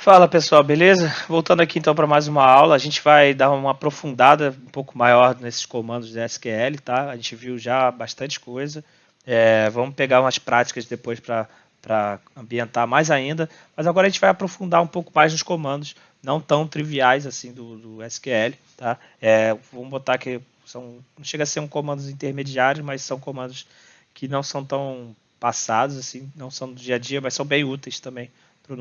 Fala pessoal, beleza? Voltando aqui então para mais uma aula, a gente vai dar uma aprofundada um pouco maior nesses comandos de SQL, tá? A gente viu já bastante coisa. Vamos pegar umas práticas depois para ambientar mais ainda, mas agora a gente vai aprofundar um pouco mais nos comandos, não tão triviais assim do SQL, tá? Vamos botar que não chega a ser um comandos intermediários, mas são comandos que não são tão passados assim, não são do dia a dia, mas são bem úteis também para a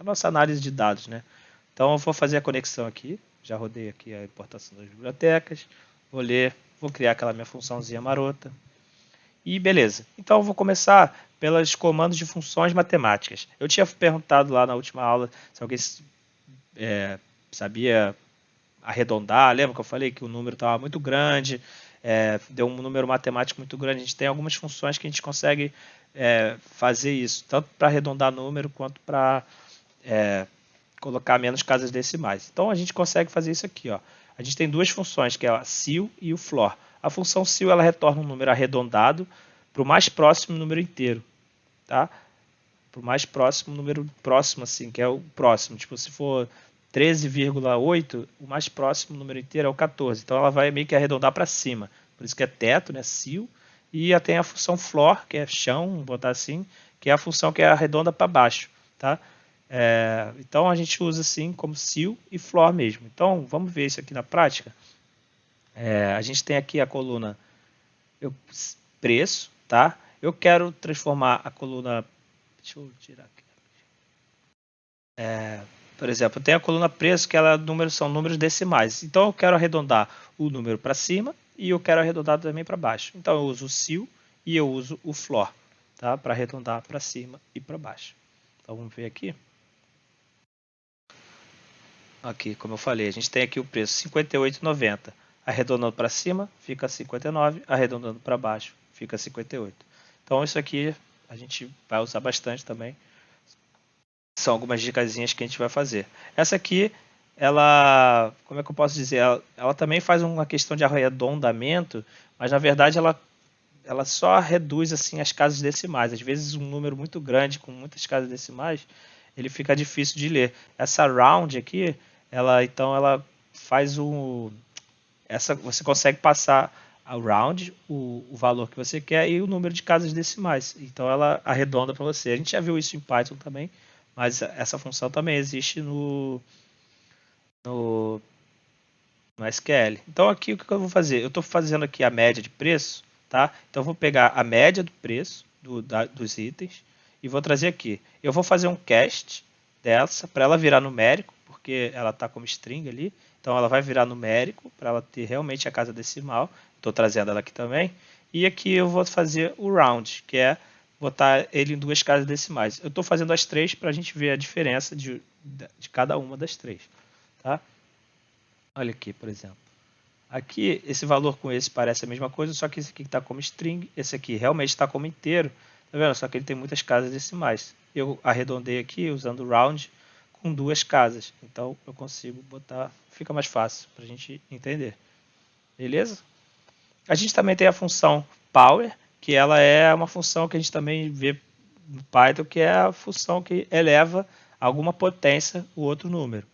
nossa análise de dados, né? Então eu vou fazer a conexão aqui, já rodei aqui a importação das bibliotecas, vou ler, vou criar aquela minha funçãozinha marota e beleza. Então eu vou começar pelos comandos de funções matemáticas. Eu tinha perguntado lá na última aula se alguém sabia arredondar, lembra que eu falei que o número estava muito grande, deu um número matemático muito grande, a gente tem algumas funções que a gente consegue fazer isso, tanto para arredondar número quanto para colocar menos casas decimais. Então a gente consegue fazer isso aqui. Ó. A gente tem duas funções, que é a ceil e o floor. A função ceil ela retorna um número arredondado para o mais próximo número inteiro. Tá? Para o mais próximo número próximo, assim, que é o próximo. Tipo, se for 13,8, o mais próximo número inteiro é o 14. Então ela vai meio que arredondar para cima. Por isso que é teto, né? Ceil. E tem a função floor, que é chão, vamos botar assim, que é a função que é arredonda para baixo. Tá? Então a gente usa assim como ceil e floor mesmo. Então vamos ver isso aqui na prática. A gente tem aqui a coluna preço, tá? Eu quero transformar a coluna. Deixa eu tirar aqui. Por exemplo, eu tenho a coluna preço que são números decimais. Então eu quero arredondar o número para cima e eu quero arredondar também para baixo. Então eu uso o ceil e eu uso o floor, tá? Para arredondar para cima e para baixo. Então vamos ver aqui. Aqui, como eu falei, a gente tem aqui o preço R$ 58,90. Arredondando para cima, fica 59, arredondando para baixo, fica 58. Então isso aqui a gente vai usar bastante também. São algumas dicasinhas que a gente vai fazer. Essa aqui, como é que eu posso dizer? Ela também faz uma questão de arredondamento, mas na verdade ela só reduz assim as casas decimais. Às vezes um número muito grande com muitas casas decimais, ele fica difícil de ler. Essa round aqui, ela faz você consegue passar a round, o valor que você quer e o número de casas decimais. Então ela arredonda para você. A gente já viu isso em Python também, mas essa função também existe no, no SQL. Então aqui o que eu vou fazer? Eu estou fazendo aqui a média de preço, tá? Então eu vou pegar a média do preço dos itens e vou trazer aqui. Eu vou fazer um cast dessa para ela virar numérico, porque ela está como string ali. Então ela vai virar numérico para ela ter realmente a casa decimal. Estou trazendo ela aqui também. E aqui eu vou fazer o round, que é botar ele em duas casas decimais. Eu estou fazendo as três para a gente ver a diferença de cada uma das três. Tá? Olha aqui, por exemplo. Aqui, esse valor com esse parece a mesma coisa, só que esse aqui está como string, esse aqui realmente está como inteiro, tá vendo? Só que ele tem muitas casas decimais. Eu arredondei aqui usando round com duas casas, então eu consigo botar, fica mais fácil para a gente entender. Beleza? A gente também tem a função power, que ela é uma função que a gente também vê no Python, que é a função que eleva a alguma potência o outro número.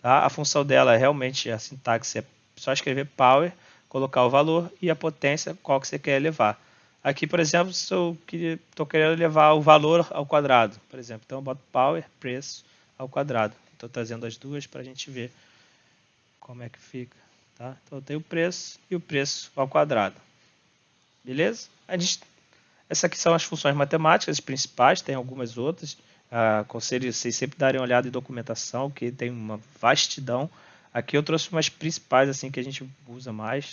Tá? A função dela é realmente a sintaxe é só escrever power, colocar o valor e a potência qual que você quer elevar. Aqui, por exemplo, se eu estou querendo levar o valor ao quadrado, por exemplo, então eu boto power, preço ao quadrado. Estou trazendo as duas para a gente ver como é que fica. Tá? Então eu tenho o preço e o preço ao quadrado. Beleza? Essas aqui são as funções matemáticas principais, tem algumas outras. Aconselho vocês sempre darem uma olhada em documentação, que tem uma vastidão. Aqui eu trouxe umas principais assim que a gente usa mais.